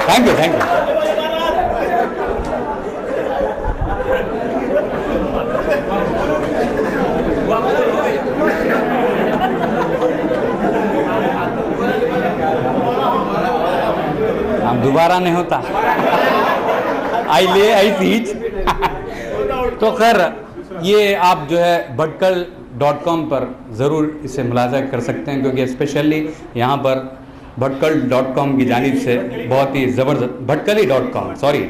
Thank you, thank you. हम दोबारा नहीं होता, आई ले आई चीज। तो खैर ये आप जो है भटकल.com पर ज़रूर इसे मुलाज़ा कर सकते हैं, क्योंकि स्पेशली यहाँ पर भटकल.com की जानिब से बहुत ही ज़बरदस्त, भटकली.com, सॉरी,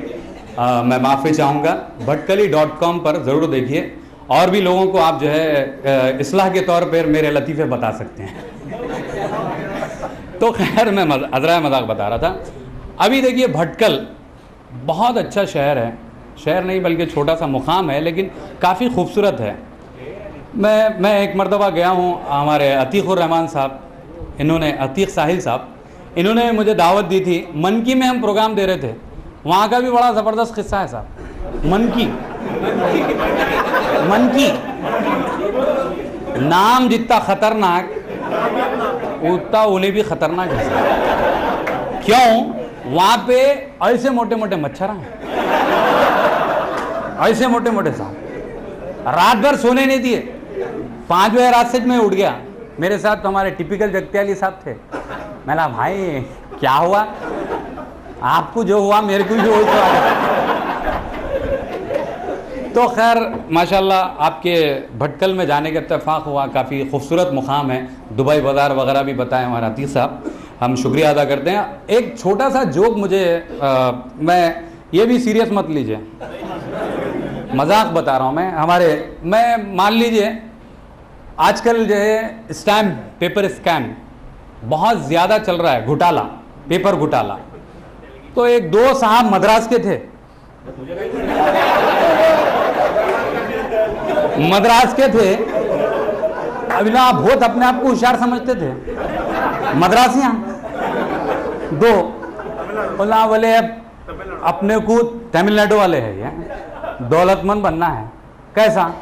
मैं माफ़ी चाहूँगा, भटकली.com पर ज़रूर देखिए। और भी लोगों को आप जो है इस्लाह के तौर पर मेरे लतीफ़े बता सकते हैं। तो खैर मैं अज़रा मजाक बता रहा था। अभी देखिए भटकल बहुत अच्छा शहर है, शहर नहीं बल्कि छोटा सा मुकाम है, लेकिन काफ़ी खूबसूरत है। मैं एक मरतबा गया हूँ, हमारे अतीक़ुर रहमान साहब, इन्होंने, अतीक़ साहिल साहब, इन्होंने मुझे दावत दी थी। मन की में हम प्रोग्राम दे रहे थे, वहाँ का भी बड़ा ज़बरदस्त किस्सा है साहब। मन की नाम जितना ख़तरनाक उतना उन्हें भी ख़तरनाक है। क्यों? वहाँ पे ऐसे मोटे मोटे मच्छर हैं, ऐसे मोटे मोटे सांप, रात भर सोने नहीं दिए। 5 बजे रात से मैं उठ गया, मेरे साथ तो हमारे टिपिकल जगत्याली साहब थे। मैंने भाई क्या हुआ? आपको जो हुआ मेरे को भी हुआ। तो खैर माशाल्लाह आपके भटकल में जाने का इत्तेफाक हुआ, काफ़ी खूबसूरत मुकाम है। दुबई बाज़ार वगैरह भी बताएं हमारा अतीक साहब, हम शुक्रिया अदा करते हैं। एक छोटा सा जोक मुझे, मैं ये भी सीरियस मत लीजिए, मजाक बता रहा हूँ मैं मान लीजिए आजकल जो है स्टैम्प पेपर स्कैम बहुत ज़्यादा चल रहा है, घोटाला, पेपर घोटाला। तो एक दो साहब मद्रास के थे, अभी ना बहुत अपने आप को होशियार समझते थे, मद्रासियाँ दो बोला बोले अपने को तमिलनाडु वाले हैं, ये दौलतमंद बनना है। कैसा?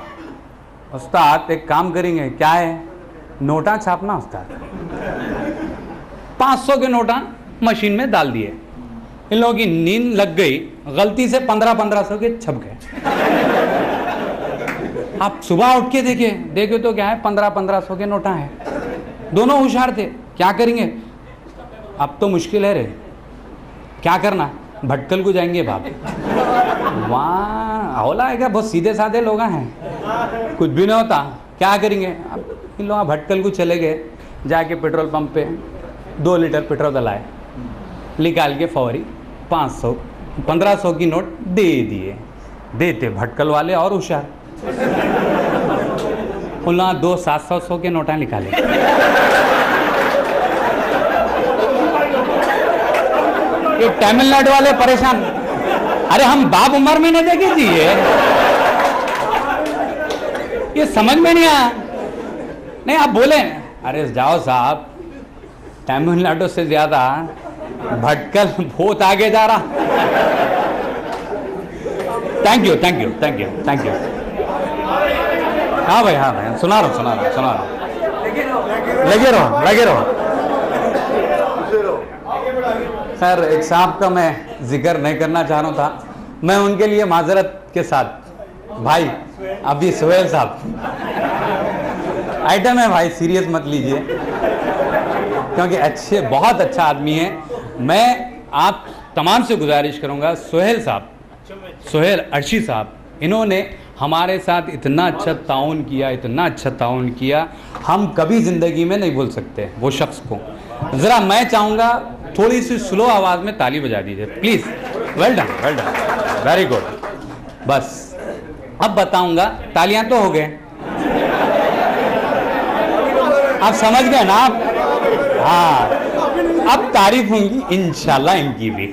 उस्ताद एक काम करेंगे, क्या है? नोटा छापना उस्ताद। 500 के नोटा मशीन में डाल दिए, इन लोगों की नींद लग गई, गलती से 1500 के छप गए। आप सुबह उठ के देखे तो क्या है, 1500 के नोटा है। दोनों होशियार थे, क्या करेंगे? अब तो मुश्किल है रे, क्या करना? भटकल को जाएंगे बाप। वहाँ हौला है क्या, बहुत सीधे साधे लोग हैं, कुछ भी नहीं होता, क्या करेंगे? अब इन लोग भटकल को चले गए, जाके पेट्रोल पंप पे 2 लीटर पेट्रोल डलाए, निकाल के फौरी 500 1500 की नोट दे दिए। देते भटकल वाले और होशियार, उन लोग 2 700 के नोटा निकाले। ये तमिलनाडु वाले परेशान, अरे हम बाप उम्र में नहीं देखे जी, ये समझ में नहीं आया। नहीं आप बोले, अरे जाओ साहब, तमिलनाडु से ज्यादा भटकल बहुत आगे जा रहा। Thank you thank you thank you thank you. हाँ भाई, हाँ भाई, सुना रहा लगे रहो। खैर एक साहब का मैं जिक्र नहीं करना चाह रहा था, मैं उनके लिए माजरत के साथ, भाई अभी सोहेल साहब आइटम है भाई, सीरियस मत लीजिए, क्योंकि अच्छे, बहुत अच्छा आदमी है। मैं आप तमाम से गुजारिश करूंगा, सोहेल साहब, सोहेल अर्शी साहब, इन्होंने हमारे साथ इतना अच्छा ताउन किया, इतना अच्छा ताउन किया, हम कभी ज़िंदगी में नहीं भूल सकते वो शख्स को। ज़रा मैं चाहूँगा थोड़ी सी स्लो आवाज़ में ताली बजा दीजिए please. Well done, very good. बस अब बताऊँगा, तालियां तो हो गए, आप समझ गए ना आप? हाँ, अब तारीफ होंगी इंशाल्लाह इनकी भी।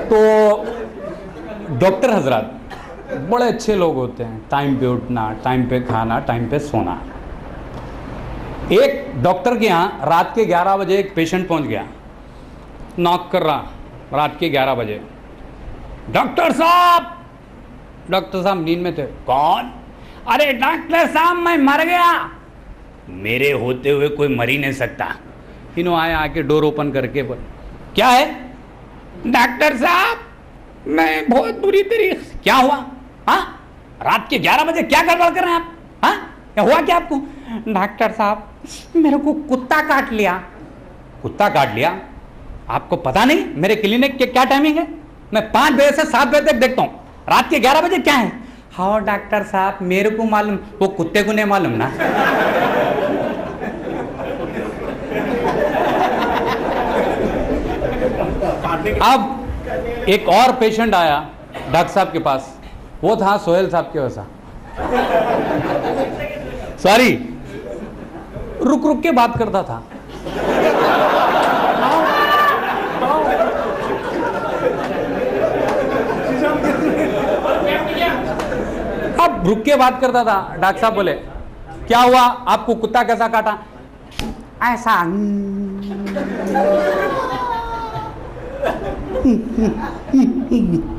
तो डॉक्टर हजरात बड़े अच्छे लोग होते हैं, टाइम पे उठना, टाइम पे खाना, टाइम पे सोना। एक डॉक्टर के यहाँ रात के 11 बजे एक पेशेंट पहुंच गया, नॉक कर रहा रात के 11 बजे, डॉक्टर साहब नींद में थे। कौन? अरे डॉक्टर साहब मैं मर गया। मेरे होते हुए कोई मर ही नहीं सकता, इन्हों आए, आके डोर ओपन करके बोले क्या है? डॉक्टर साहब मैं बहुत बुरी तरीके से। क्या हुआ? हाँ, रात के 11 बजे क्या गड़बड़ कर रहे हैं आप? हाँ, क्या हुआ क्या आपको? डॉक्टर साहब मेरे को कुत्ता काट लिया। कुत्ता काट लिया? आपको पता नहीं मेरे क्लिनिक के क्या टाइमिंग है? मैं 5 बजे से 7 बजे तक देखता हूँ, रात के 11 बजे क्या है? हाँ डॉक्टर साहब मेरे को मालूम, वो कुत्ते को नहीं मालूम ना। अब एक और पेशेंट आया डॉक्टर साहब के पास, वो था सोहेल साहब के वैसा। सॉरी, रुक रुक के बात करता था। अब रुक के बात करता था। डॉक्टर साहब बोले क्या हुआ आपको, कुत्ता कैसा काटा? ऐसा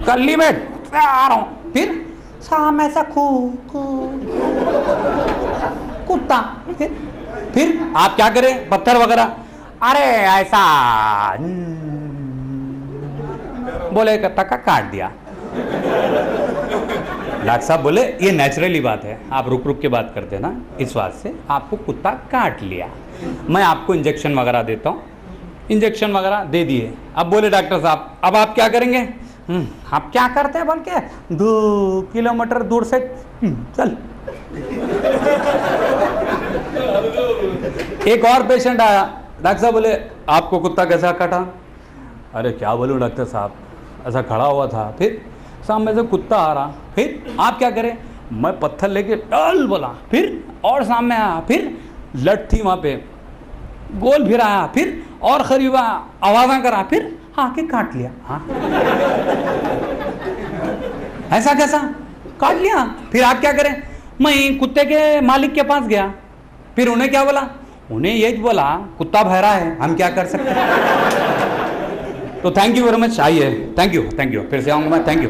कल्ली में आ रहा हूं, फिर शाम ऐसा खू कुत्ता, फिर आप क्या करें? पत्थर वगैरह? अरे ऐसा बोले कुत्ता का काट दिया। डॉक्टर साहब बोले ये नेचुरली बात है, आप रुक रुक के बात करते हैं ना, इस बात से आपको कुत्ता काट लिया, मैं आपको इंजेक्शन वगैरह देता हूँ। इंजेक्शन वगैरह दे दिए। अब बोले डॉक्टर साहब अब आप क्या करेंगे? आप क्या करते हैं बोल के 2 किलोमीटर दूर से चल। एक और पेशेंट आया, डॉक्टर साहब बोले आपको कुत्ता कैसा काटा? अरे क्या बोलूं डॉक्टर साहब, ऐसा खड़ा हुआ था, फिर सामने से कुत्ता आ रहा, फिर आप क्या करें? मैं पत्थर लेके डल बोला, फिर और सामने आया, फिर लट थी वहां पे, गोल फिर आया, फिर और करीब आवाज़ा करा, फिर आके काट लिया। हाँ ऐसा कैसा काट लिया? फिर आप क्या करें? मैं कुत्ते के मालिक के पास गया, फिर उन्हें क्या बोला? उन्हें यही बोला कुत्ता बहरा है, हम क्या कर सकते हैं। तो थैंक यू वेरी मच, आइए। थैंक यू, फिर से आऊंगा मैं। Thank you.